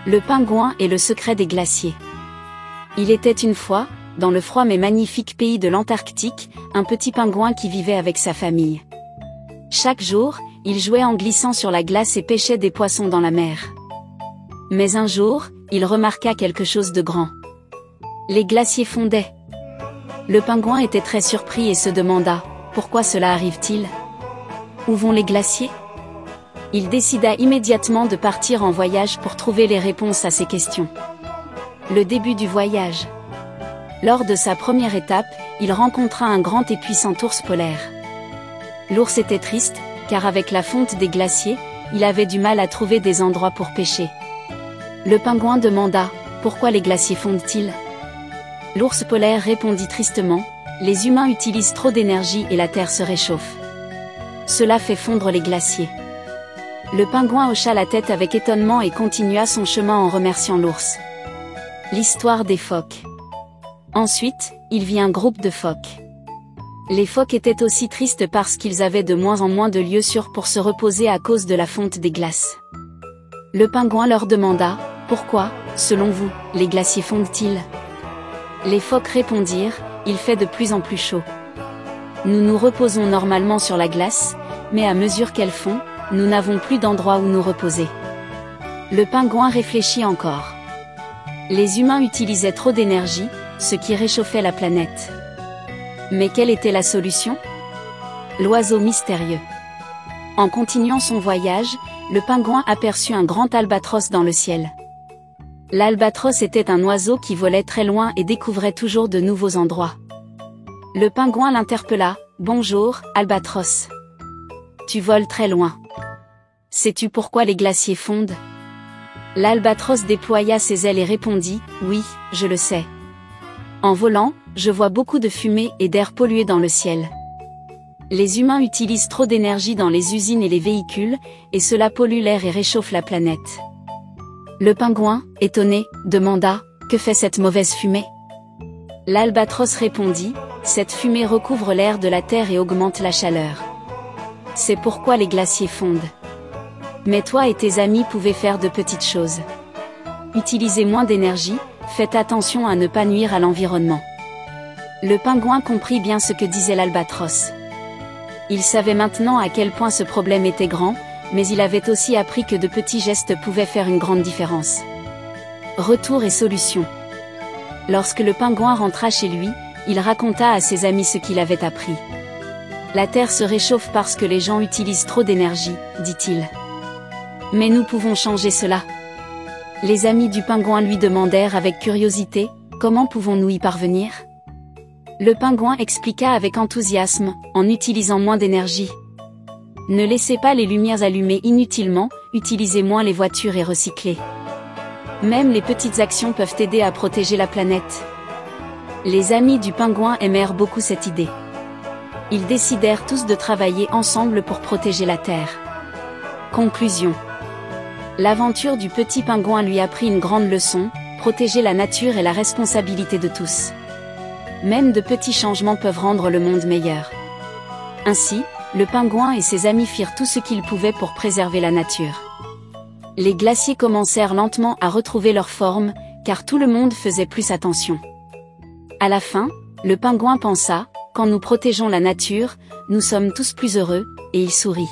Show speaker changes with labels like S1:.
S1: Le pingouin et le secret des glaciers. Il était une fois, dans le froid mais magnifique pays de l'Antarctique, un petit pingouin qui vivait avec sa famille. Chaque jour, il jouait en glissant sur la glace et pêchait des poissons dans la mer. Mais un jour, il remarqua quelque chose de grand. Les glaciers fondaient. Le pingouin était très surpris et se demanda, pourquoi cela arrive-t-il? Où vont les glaciers? Il décida immédiatement de partir en voyage pour trouver les réponses à ces questions. Le début du voyage. Lors de sa première étape, il rencontra un grand et puissant ours polaire. L'ours était triste, car avec la fonte des glaciers, il avait du mal à trouver des endroits pour pêcher. Le pingouin demanda, pourquoi les glaciers fondent-ils? L'ours polaire répondit tristement, les humains utilisent trop d'énergie et la terre se réchauffe. Cela fait fondre les glaciers. Le pingouin hocha la tête avec étonnement et continua son chemin en remerciant l'ours. L'histoire des phoques. Ensuite, il vit un groupe de phoques. Les phoques étaient aussi tristes parce qu'ils avaient de moins en moins de lieux sûrs pour se reposer à cause de la fonte des glaces. Le pingouin leur demanda, pourquoi, selon vous, les glaciers fondent-ils? Les phoques répondirent, il fait de plus en plus chaud. Nous nous reposons normalement sur la glace, mais à mesure qu'elle fond, nous n'avons plus d'endroit où nous reposer. Le pingouin réfléchit encore. Les humains utilisaient trop d'énergie, ce qui réchauffait la planète. Mais quelle était la solution? L'oiseau mystérieux. En continuant son voyage, le pingouin aperçut un grand albatros dans le ciel. L'albatros était un oiseau qui volait très loin et découvrait toujours de nouveaux endroits. Le pingouin l'interpella, « Bonjour, albatros. Tu voles très loin. Sais-tu pourquoi les glaciers fondent ?» L'albatros déploya ses ailes et répondit, « Oui, je le sais. En volant, je vois beaucoup de fumée et d'air pollué dans le ciel. Les humains utilisent trop d'énergie dans les usines et les véhicules, et cela pollue l'air et réchauffe la planète. » Le pingouin, étonné, demanda, « Que fait cette mauvaise fumée ?» L'albatros répondit, « Cette fumée recouvre l'air de la Terre et augmente la chaleur. C'est pourquoi les glaciers fondent. Mais toi et tes amis pouvez faire de petites choses. Utilisez moins d'énergie, faites attention à ne pas nuire à l'environnement. » Le pingouin comprit bien ce que disait l'albatros. Il savait maintenant à quel point ce problème était grand, mais il avait aussi appris que de petits gestes pouvaient faire une grande différence. Retour et solution. Lorsque le pingouin rentra chez lui, il raconta à ses amis ce qu'il avait appris. La Terre se réchauffe parce que les gens utilisent trop d'énergie, dit-il. Mais nous pouvons changer cela. Les amis du pingouin lui demandèrent avec curiosité, comment pouvons-nous y parvenir? Le pingouin expliqua avec enthousiasme, en utilisant moins d'énergie. Ne laissez pas les lumières allumées inutilement, utilisez moins les voitures et recyclez. Même les petites actions peuvent aider à protéger la planète. Les amis du pingouin aimèrent beaucoup cette idée. Ils décidèrent tous de travailler ensemble pour protéger la Terre. Conclusion. L'aventure du petit pingouin lui apprit une grande leçon, protéger la nature est la responsabilité de tous. Même de petits changements peuvent rendre le monde meilleur. Ainsi, le pingouin et ses amis firent tout ce qu'ils pouvaient pour préserver la nature. Les glaciers commencèrent lentement à retrouver leur forme, car tout le monde faisait plus attention. À la fin, le pingouin pensa, quand nous protégeons la nature, nous sommes tous plus heureux, et il sourit.